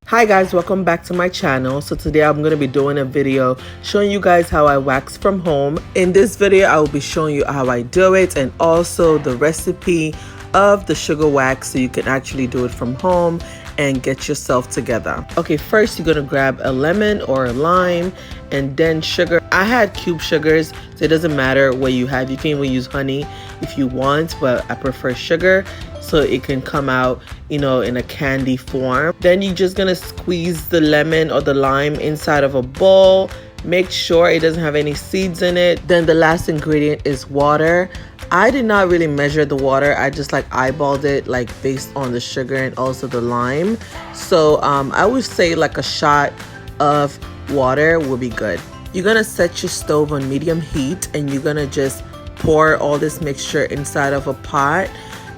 Hi guys, welcome back to my channel. So today I'm going to be doing a video showing you guys how I wax from home. In this video I will be showing you how I do it and also the recipe of the sugar wax so you can actually do it from home and get yourself together. Okay, first you're going to grab a lemon or a lime and then sugar. I had cube sugars, so it doesn't matter what you have. You can even use honey if you want, but I prefer sugar so it can come out, you know, in a candy form. Then you're just gonna squeeze the lemon or the lime inside of a bowl. Make sure it doesn't have any seeds in it. Then the last ingredient is water. I did not really measure the water. I just like eyeballed it like based on the sugar and also the lime. So I would say like a shot of water will be good. You're gonna set your stove on medium heat and you're gonna just pour all this mixture inside of a pot,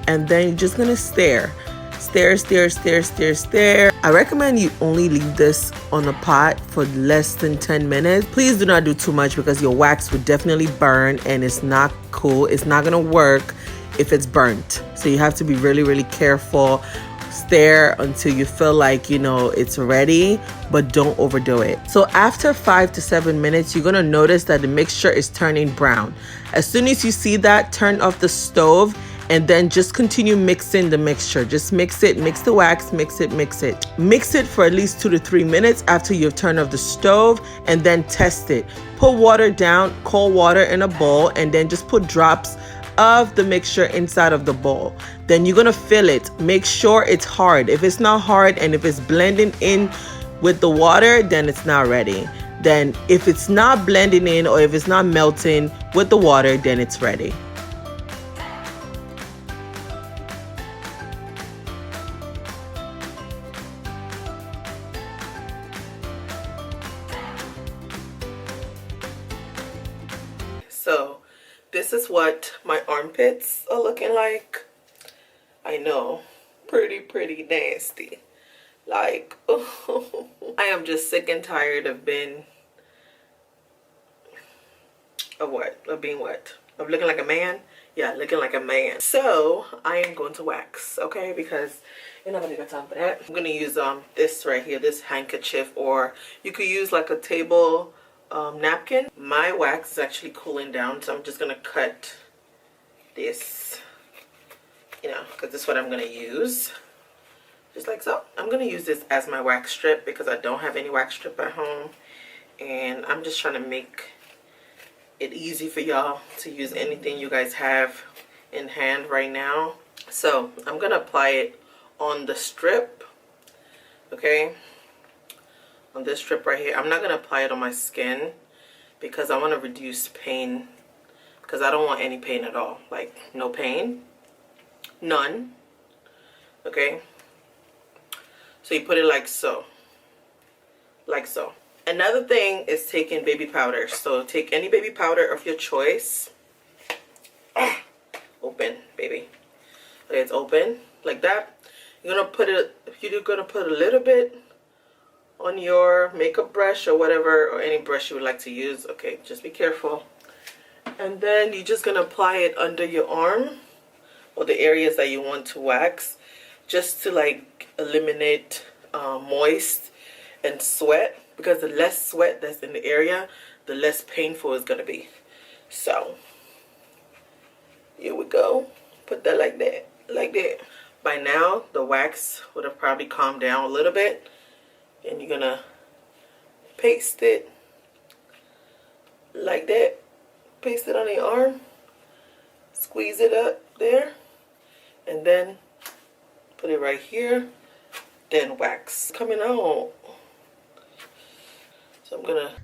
and then you're just gonna stir. I recommend you only leave this on the pot for less than 10 minutes. Please do not do too much because your wax would definitely burn and it's not cool. It's not gonna work if it's burnt. So you have to be really careful. Stir until you feel like, you know, it's ready, but don't overdo it. So after 5 to 7 minutes, you're gonna notice that the mixture is turning brown. As soon as you see that, turn off the stove and then just continue mixing the mixture. Just mix it, mix the wax, mix it. Mix it for at least 2 to 3 minutes after you've turned off the stove, and then test it. Put water down, cold water in a bowl, and then just put drops of the mixture inside of the bowl. Then you're gonna fill it. Make sure it's hard. If it's not hard and if it's blending in with the water, then it's not ready. Then if it's not blending in or if it's not melting with the water, then it's ready. So this is what my armpits are looking like. I know, pretty nasty. Like, oh, I am just sick and tired of being, being what? Of looking like a man? Yeah, looking like a man. So I am going to wax, okay? Because you're not gonna got time for that. I'm gonna use this right here, this handkerchief, or you could use like a table napkin. My wax is actually cooling down, so I'm just gonna cut this, you know, because this is what I'm gonna use, just like so. I'm gonna use this as my wax strip because I don't have any wax strip at home, and I'm just trying to make it easy for y'all to use anything you guys have in hand right now. So I'm gonna apply it on the strip, okay, on this strip right here. I'm not gonna apply it on my skin because I want to reduce pain, because I don't want any pain at all. Like, no pain, none. Okay, so you put it like so, like so. Another thing is taking baby powder. So take any baby powder of your choice. Open, baby. Okay, it's open like that. You're gonna put it, you're gonna put a little bit on your makeup brush or whatever, or any brush you would like to use. Okay, just be careful. And then you're just gonna apply it under your arm or the areas that you want to wax, just to like eliminate moist and sweat, because the less sweat that's in the area, the less painful it's gonna be. So here we go. Put that like that, like that. By now the wax would have probably calmed down a little bit, and you're gonna paste it like that. Paste it on your arm, squeeze it up there, and then put it right here, then wax coming out.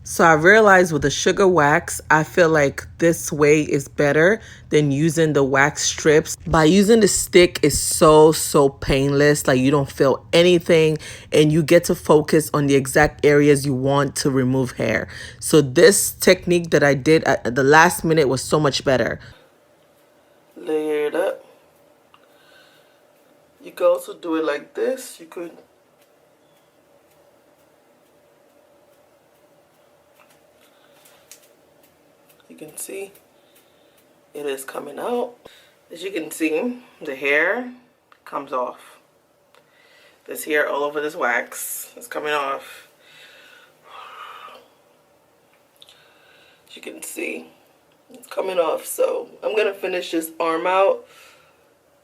So I realized with the sugar wax, I feel like this way is better than using the wax strips. By using the stick is so painless. Like, you don't feel anything and you get to focus on the exact areas you want to remove hair. So this technique that I did at the last minute was so much better. Layer it up. You could also do it like this. You could can see it is coming out. As you can see, the hair comes off. this hair all over this wax. It's coming off. As you can see, it's coming off. So I'm gonna finish this arm out,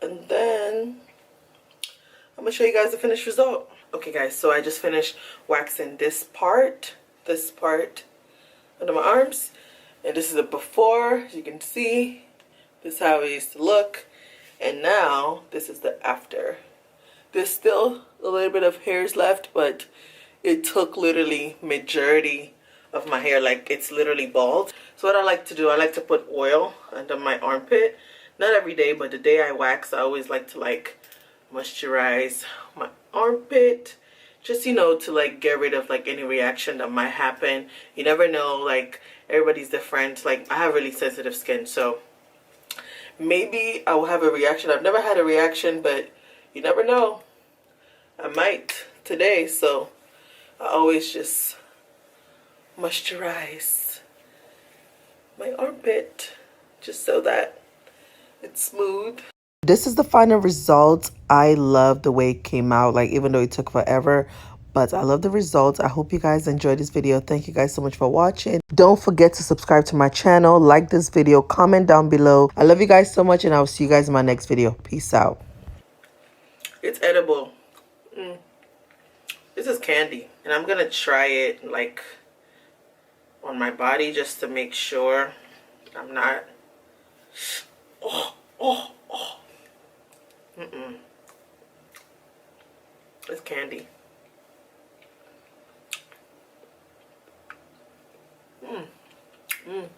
and then I'm gonna show you guys the finished result. Okay guys, so I just finished waxing this part under my arms, and this is the before. As you can see, this is how it used to look, and now this is the after. There's still a little bit of hairs left, but it took literally majority of my hair. Like, it's literally bald. So what I like to do, I like to put oil under my armpit. Not every day, but the day I wax, I always like to like moisturize my armpit, just, you know, to like get rid of like any reaction that might happen. You never know, like everybody's different. Like, I have really sensitive skin, so maybe I will have a reaction. I've never had a reaction, but you never know. I might today, so I always just moisturize my armpit just so that it's smooth. This is the final result. I love the way it came out, like, even though it took forever, but I love the results. I hope you guys enjoyed this video. Thank you guys so much for watching. Don't forget to subscribe to my channel, like this video, comment down below. I love you guys so much, and I will see you guys in my next video. Peace out. It's edible. This is candy, and I'm gonna try it like on my body just to make sure I'm not. It's candy. Mm.